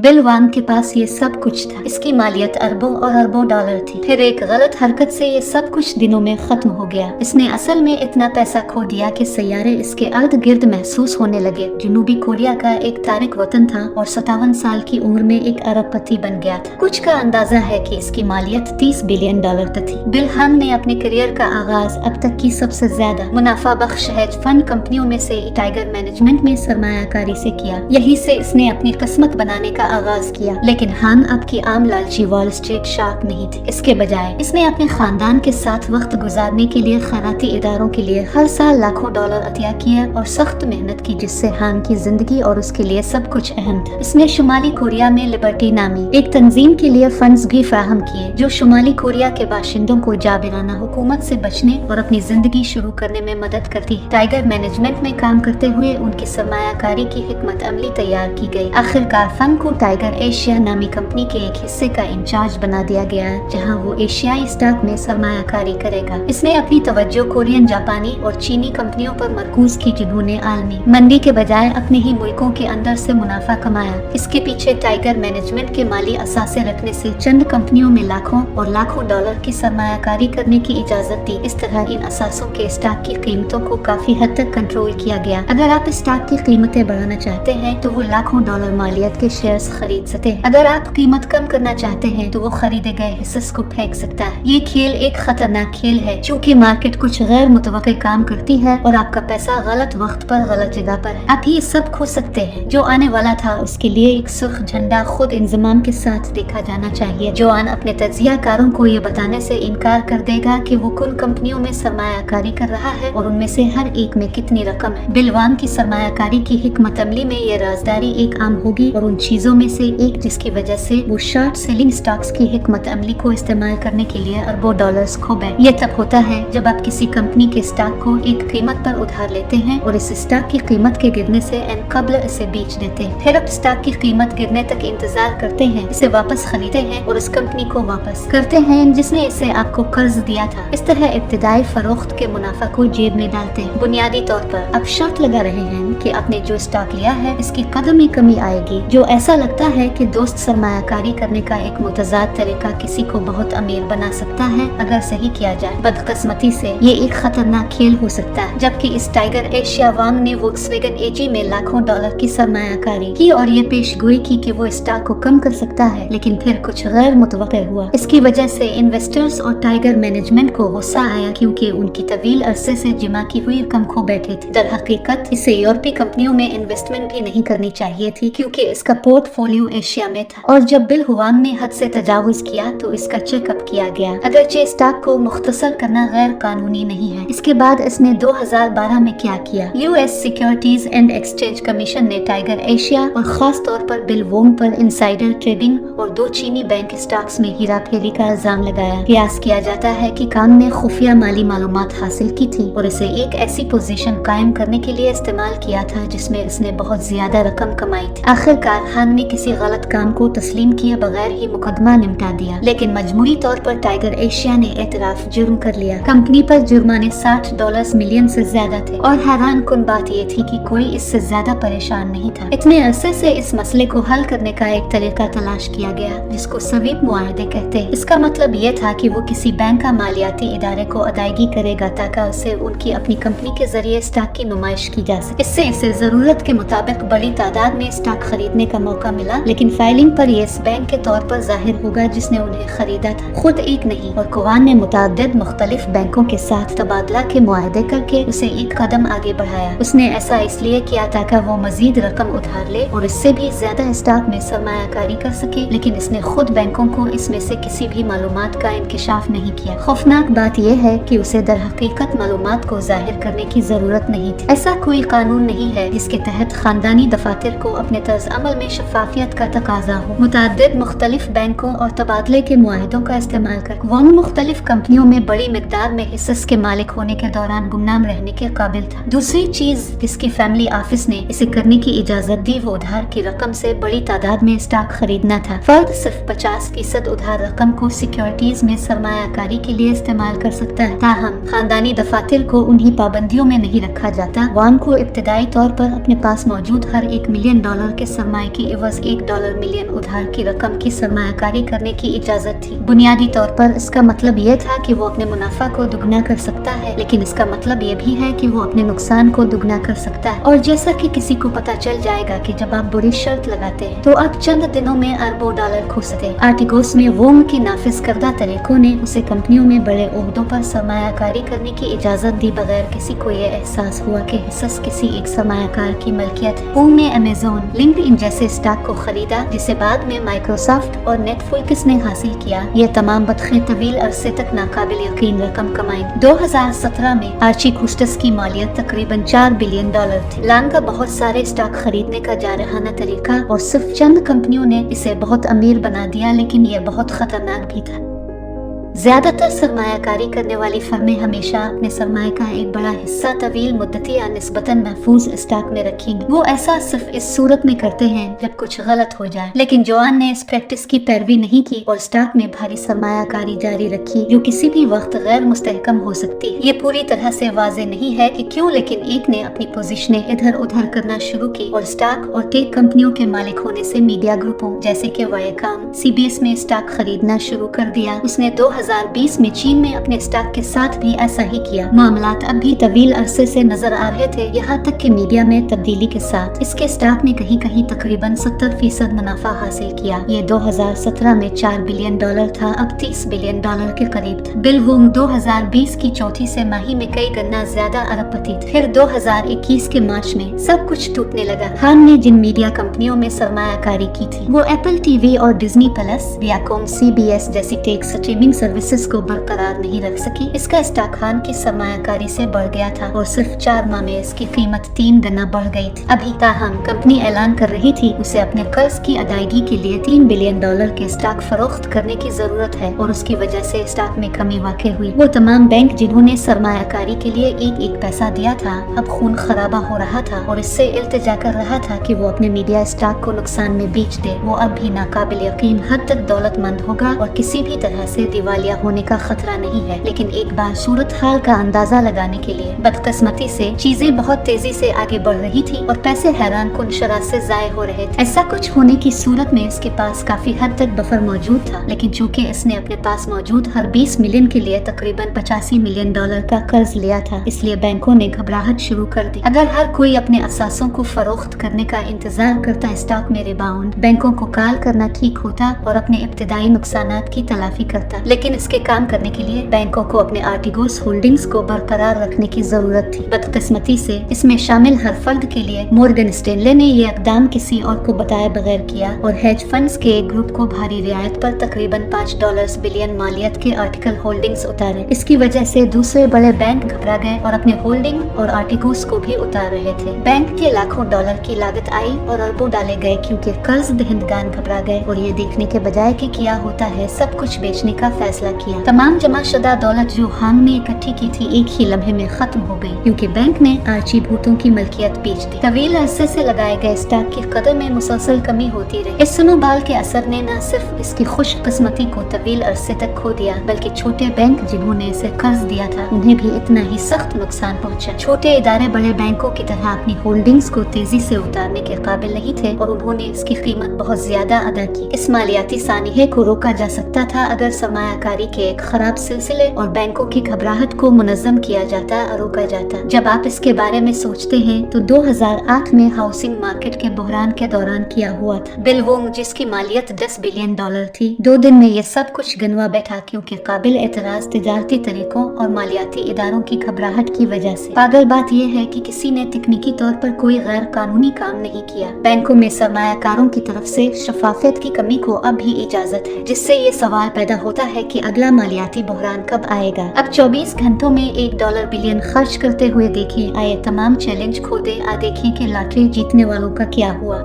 Bill वांग के पास ये सब कुछ था। इसकी मालियत अरबों और अरबों डॉलर थी। फिर एक गलत हरकत से ये सब कुछ दिनों में खत्म हो गया। इसने असल में इतना पैसा खो दिया कि सैयारे इसके अर्द गिर्द महसूस होने लगे। जनूबी कोरिया का एक तारिक वतन था और 57 साल की उम्र में एक अरबपति बन गया था। कुछ का अंदाजा है कि इसकी मालियत 30 बिलियन डॉलर तक थी। बिल हान ने अपने करियर का आगाज अब तक की सबसे ज्यादा मुनाफा बख्श हेज फंड कंपनियों में से टाइगर मैनेजमेंट में सरमायाकारी से किया। यही से इसने अपनी किस्मत बनाने का आगाज किया। लेकिन हान अब की आम लालची वॉल स्ट्रीट शार्क नहीं थी। इसके बजाय इसने अपने खानदान के साथ वक्त गुजारने के लिए खैराती इदारों के लिए हर साल लाखों डॉलर अतिया किए और सख्त मेहनत की, जिससे हान की जिंदगी और उसके लिए सब कुछ अहम था। इसने शुमाली कोरिया में लिबर्टी नामी एक तंजीम के लिए फंड्स भी फराहम किए, जो शुमाली कोरिया के बाशिंदों को जाबिराना हुकूमत से बचने और अपनी जिंदगी शुरू करने में मदद करती है। टाइगर मैनेजमेंट में काम करते हुए उनकी सरमायाकारी की हिकमत अमली तैयार की गई। आखिरकार फंड को टाइगर एशिया नामी कंपनी के एक हिस्से का इंचार्ज बना दिया गया, जहां वो एशियाई स्टॉक में सरमायाकारी करेगा। इसने अपनी तवज्जो कोरियन, जापानी और चीनी कंपनियों पर मरकूज की, जिन्होंने आलमी मंदी के बजाय अपने ही मुल्कों के अंदर से मुनाफा कमाया। इसके पीछे टाइगर मैनेजमेंट के माली असासे रखने से चंद कंपनियों में लाखों और लाखों डॉलर की सरमायाकारी करने की इजाजत दी। इस तरह इन असासों के स्टॉक की कीमतों को काफी हद तक कंट्रोल किया गया। अगर आप स्टॉक की कीमतें बढ़ाना चाहते हैं तो वो लाखों डॉलर मालियत के शेयर्स खरीद सकते हैं। अगर आप कीमत कम करना चाहते हैं तो वो खरीदे गए हिस्से को फेंक सकता है। ये खेल एक खतरनाक खेल है, चूँकि मार्केट कुछ गैर मुतवक्के काम करती है और आपका पैसा गलत वक्त पर गलत जगह पर है। आप ये सब खो सकते हैं। जो आने वाला था उसके लिए एक सुर्ख झंडा खुद इंजमाम के साथ देखा जाना चाहिए। जोआन अपने तज्जियाकारों को ये बताने से इनकार कर देगा कि वो कुन कंपनियों में सरमायाकारी कर रहा है और उनमें से हर एक में कितनी रकम है। बिल वांग की सरमायाकारी की हिकमत अमली में ये राजदारी एक आम होगी और उन चीजों में से एक जिसकी वजह से वो शॉर्ट सेलिंग स्टॉक्स की हिकमत अमली को इस्तेमाल करने के लिए अरबों डॉलर्स खो बैठे। ये तब होता है जब आप किसी कंपनी के स्टॉक को एक कीमत पर उधार लेते हैं और इस स्टॉक की कीमत के गिरने से कबल इसे बेच देते हैं। फिर आप स्टॉक की कीमत गिरने तक इंतजार करते हैं, इसे वापस खरीदते हैं और उस कंपनी को वापस करते हैं जिसने इसे आपको कर्ज दिया था। इस तरह इब्तिदाई फरोख्त के मुनाफा को जेब में डालते हैं। बुनियादी तौर पर आप शर्त लगा रहे हैं कि आपने जो स्टॉक लिया है इसकी कदर में कमी आएगी। जो ऐसा लगता है कि दोस्त सरमायाकारी करने का एक मुतजाद तरीका किसी को बहुत अमीर बना सकता है अगर सही किया जाए। बदकिस्मती से ये एक खतरनाक खेल हो सकता है। जबकि इस टाइगर एशिया वांग ने वोक्सवैगन एजी में लाखों डॉलर की सरमायाकारी की और ये पेशगोई की कि वो स्टॉक को कम कर सकता है, लेकिन फिर कुछ गैर मुतवक्के हुआ। इसकी वजह से इन्वेस्टर्स और टाइगर मैनेजमेंट को गुस्सा आया, क्योंकि उनकी तवील अरसे से जमा की हुई रकम खो बैठे थे। दर हकीकत इसे यूरोपीय कंपनियों में इन्वेस्टमेंट भी नहीं करनी चाहिए थी, क्योंकि इसका पोर्टफोलियो एशिया में था। और जब बिल हुआंग ने हद से तजावुज किया तो इसका चेकअप किया गया। अगरचे स्टॉक को मुख्तसर करना गैर कानूनी नहीं है। इसके बाद इसने 2012 में क्या किया? US securities and exchange commission ने टाइगर एशिया और खास तौर पर बिल वोंग पर इनसाइडर ट्रेडिंग और 2 चीनी बैंक स्टॉक्स में हीरा फेरी का इल्जाम लगाया। कयास किया जाता है कि खान ने खुफिया माली मालूमात हासिल की थी और इसे एक ऐसी पोजीशन कायम करने के लिए इस्तेमाल किया था जिसमें इसने बहुत ज्यादा रकम कमाई थी। आखिरकार खान ने किसी गलत काम को तस्लीम किए बगैर ही मुकदमा निपटा दिया, लेकिन मजमूरी तौर पर टाइगर एशिया ने एतराफ जुर्म कर लिया। कंपनी पर जुर्माने $60 मिलियन से ज्यादा थे और हैरान कुन बात ये थी कि कोई इससे ज्यादा परेशान नहीं था। इतने अरसे से इस मसले को हल करने का एक तरीका तलाश किया गया, जिसको सवीप मुआहदे कहते हैं। इसका मतलब ये था कि वो किसी बैंक का मालियाती इदारे को अदायगी करेगा ताकि उसे उनकी अपनी कंपनी के जरिए स्टॉक की नुमाइश की जा सके। इससे इसे जरूरत के मुताबिक बड़ी तादाद में स्टॉक खरीदने का मौका मिला, लेकिन फाइलिंग पर यस बैंक के तौर पर जाहिर होगा जिसने उन्हें खरीदा था, खुद एक नहीं। और कुवान ने मुताद्दिद मुख्तलिफ बैंकों के साथ तबादला के मुआहदे करके उसे एक कदम आगे बढ़ाया। उसने ऐसा इसलिए किया ताकि वो मजीद रकम उधार ले और इससे भी ज्यादा स्टॉक में सरमायाकारी कर सके, लेकिन इसने खुद बैंकों को इसमें से किसी भी मालूमात का इंकिशाफ नहीं किया। खौफनाक बात यह है कि उसे दर हकीकत मालूमात को जाहिर करने की जरूरत नहीं थी। ऐसा कोई कानून नहीं है जिसके तहत खानदानी दफातर को अपने तर्ज अमल में शफाफ शफाफियत का तकाजा हो। मुतअद्दिद मुख्तलिफ बैंकों और तबादले के मुआहिदों का इस्तेमाल कर वांग मुख्तलिफ कंपनियों में बड़ी मिकदार में हिस्स के मालिक होने के दौरान गुमनाम रहने के काबिल था। दूसरी चीज जिसकी फैमिली ऑफिस ने इसे करने की इजाजत दी वो उधार की रकम से बड़ी तादाद में स्टॉक खरीदना था। फर्द सिर्फ 50% उधार रकम को सिक्योरिटीज में सरमायाकारी के लिए इस्तेमाल कर सकता है। ताहम खानदानी दफातर को उन्हीं पाबंदियों में नहीं रखा जाता। वांग को इब्तदाई तौर पर अपने पास मौजूद हर $1 मिलियन के सरमाए के एवज $1 मिलियन उधार की रकम की सरमायाकारी करने की इजाजत थी। बुनियादी तौर पर इसका मतलब ये था कि वो अपने मुनाफा को दुगना कर सकता है, लेकिन इसका मतलब ये भी है कि वो अपने नुकसान को दुगना कर सकता है। और जैसा कि किसी को पता चल जाएगा कि जब आप बुरी शर्त लगाते हैं तो आप चंद दिनों में अरबों डॉलर खो सकते हैं। आर्टिगोस में वोंग की नाफिज करदा तरीकों ने उसे कंपनियों में बड़े ओहदों पर सरमायाकारी करने की इजाजत दी बगैर किसी को ये एहसास हुआ कि हिस्सा किसी एक सरमायाकार की मलकियत है। वोंग ने अमेज़न, लिंक्डइन जैसे स्टॉक को खरीदा जिसे बाद में माइक्रोसॉफ्ट और नेटफ्लिक्स ने हासिल किया। ये तमाम बदखे तवील अरसे तक नाकाबिल यकीन रकम कमाई। 2017 में आर्ची कुस्टस की मालियत तकरीबन $4 बिलियन थी। लान का बहुत सारे स्टॉक खरीदने का जारहाना तरीका और सिर्फ चंद कंपनियों ने इसे बहुत अमीर बना दिया, लेकिन यह बहुत खतरनाक भी था। ज्यादातर सरमायाकारी करने वाली फर्में हमेशा अपने सरमाए का एक बड़ा हिस्सा तवील मुद्दती या निस्बतन महफूज स्टॉक में रखेंगे। वो ऐसा सिर्फ इस सूरत में करते हैं जब कुछ गलत हो जाए। लेकिन जोआन ने इस प्रैक्टिस की पैरवी नहीं की और स्टॉक में भारी सरमायाकारी जारी रखी जो किसी भी वक्त गैर मुस्तहकम हो सकती है। ये पूरी तरह से वाज़ेह नहीं है कि क्यों, लेकिन एक ने अपनी पोजीशनें इधर उधर करना शुरू की और स्टॉक और टेक कंपनियों के मालिक होने से मीडिया ग्रुपों जैसे कि वायाकॉम, CBS में स्टॉक खरीदना शुरू कर दिया। उसने 2020 में चीन में अपने स्टॉक के साथ भी ऐसा ही किया। मामलात अब भी तवील अरसे से नजर आ रहे थे, यहाँ तक कि मीडिया में तब्दीली के साथ इसके स्टॉक ने कहीं कहीं तकरीबन 70% मुनाफा हासिल किया। ये 2017 में $4 बिलियन था, अब $30 बिलियन के करीब था। बिल वोंग 2020 की चौथी से माही में कई गुना ज्यादा अरबपति थे। फिर 2021 के मार्च में सब कुछ टूटने लगा। खान ने जिन मीडिया कंपनियों में सरमायाकारी की थी वो एप्पल टीवी और डिज्नी प्लस, वियाकॉम, CBS जैसी टेक स्ट्रीमिंग सर्विसेज को बरकरार नहीं रख सकी। इसका स्टॉक खान की सरमायाकारी से बढ़ गया था और सिर्फ 4 माह में इसकी कीमत 3 गुना बढ़ गई थी। अभी ताहम कंपनी ऐलान कर रही थी उसे अपने कर्ज की अदायगी के लिए $3 बिलियन के स्टॉक फरोख्त करने की जरूरत है और उसकी वजह से स्टॉक में कमी वाक़ई हुई। वो तमाम बैंक जिन्होंने सरमायाकारी के लिए एक पैसा दिया था अब खून खराबा हो रहा था और इससे इल्तिजा कर रहा था कि वो अपने मीडिया स्टॉक को नुकसान में बेच दे। वो अब भी नाकाबिल यकीन हद तक दौलतमंद होगा और किसी भी तरह से दिवालिया होने का खतरा नहीं है। लेकिन एक बार सूरत हाल का अंदाजा लगाने के लिए बदकिस्मती से चीजें बहुत तेजी से आगे बढ़ रही थी और पैसे हैरान कुन शरह से जाये हो रहे थे। ऐसा कुछ होने की सूरत में इसके पास काफी हद तक बफर मौजूद था, लेकिन चूंकि इसने अपने पास मौजूद हर 20 मिलियन के लिए तकरीबन $85 मिलियन का कर्ज लिया था, इसलिए बैंकों ने घबराहट शुरू कर दी। अगर हर कोई अपने असासों को फरोख्त करने का इंतजार करता स्टॉक में रिबाउंड, बैंकों को कॉल करना ठीक होता और अपने इब्तिदाई नुकसानात की तलाफी करता। लेकिन इसके काम करने के लिए बैंकों को अपने आर्टिगोस होल्डिंग्स को बरकरार रखने की जरूरत थी। बदकिस्मती से इसमें शामिल हर फर्द के लिए मॉर्गन स्टैनले ने ये इकदाम किसी और को बताए बगैर किया और हेज फंड्स के एक ग्रुप को भारी रियायत पर तकरीबन $5 बिलियन मालियत के आर्टिकल होल्डिंग्स उतारे। इसकी वजह से दूसरे बड़े बैंक घबरा गए और अपने होल्डिंग और आर्टिगोस को भी उतार रहे थे। बैंक के लाखों डॉलर की लागत आई और अरबों डाले गए क्योंकि कर्ज दहिंदगान घबरा गए और ये देखने के बजाय कि क्या होता है सब कुछ बेचने का फैसला किया। तमाम जमाशुदा दौलत जो हांग ने इकट्ठी की थी एक ही लम्हे में खत्म हो गई क्योंकि बैंक ने आर्ची भूतों की मलकियत बेच दी। तवील अरसे से लगाए गए स्टॉक की कदर में मुसलसल कमी होती रही। इस सुनोबाल के असर ने न सिर्फ इसकी खुशकिस्मती को तवील अरसे तक खो दिया बल्कि छोटे बैंक जिन्होंने इसे कर्ज दिया था उन्हें भी इतना ही सख्त नुकसान पहुंचा। छोटे इदारे बड़े बैंकों की तरह अपनी होल्डिंग्स को तेजी से उतारने के काबिल नहीं थे और उन्होंने इसकी कीमत बहुत ज्यादा अदा की। इस मालियाती सानिहे को रोका जा सकता था अगर सरमायाकारी के एक खराब सिलसिले और बैंकों की घबराहट को मुनज़्ज़म किया जाता और रोका जाता। जब आप इसके बारे में सोचते हैं तो 2008 में हाउसिंग मार्केट के बहरान के दौरान किया हुआ था। बिल वोंग जिसकी मालियत $10 बिलियन थी 2 दिन में ये सब कुछ गिनवा बैठा क्योंकि काबिल एतराज तिजारती तरीकों और मालियाती इदारों की घबराहट की वजह से। पागल बात यह है कि किसी ने तकनीकी तौर पर कोई गैर कानूनी काम नहीं किया। बैंकों में सरमायाकारों की तरफ से शफाफियत की कमी को अब भी इजाजत है, जिससे ये सवाल पैदा होता है कि अगला मालियाती बहरान कब आएगा। अब 24 घंटों में $1 बिलियन खर्च करते हुए देखिए, आए तमाम चैलेंज खो दे, देखें कि लॉटरी जीतने वालों का क्या हुआ।